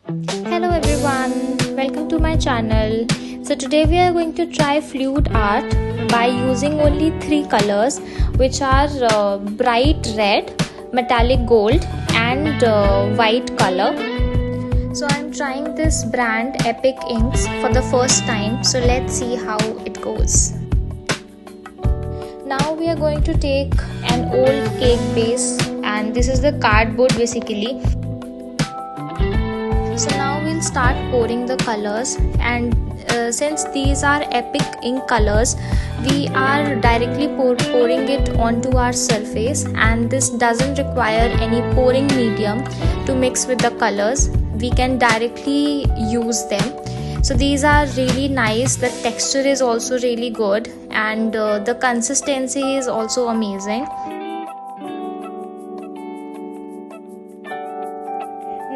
Hello everyone, welcome to my channel. So today we are going to try fluid art by using only three colors, which are bright red, metallic gold and white color. So I'm trying this brand Epic Inks for the first time, so let's see how it goes. Now we are going to take an old cake base, and this is the cardboard basically. So now we'll start pouring the colors, and since these are Epic ink colors, we are directly pouring it onto our surface, and this doesn't require any pouring medium to mix with the colors. We can directly use them. So these are really nice. The texture is also really good, and the consistency is also amazing.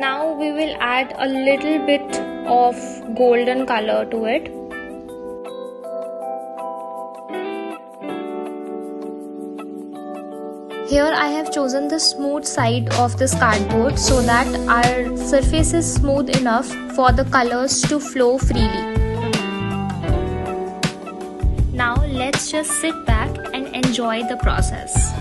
Now we will add a little bit of golden color to it. Here I have chosen the smooth side of this cardboard so that our surface is smooth enough for the colors to flow freely. Now let's just sit back and enjoy the process.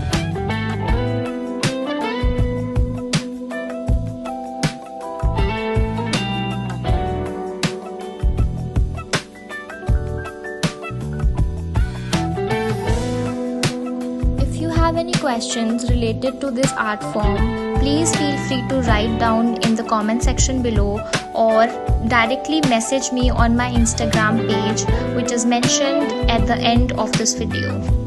If you have any questions related to this art form, please feel free to write down in the comment section below, or directly message me on my Instagram page, which is mentioned at the end of this video.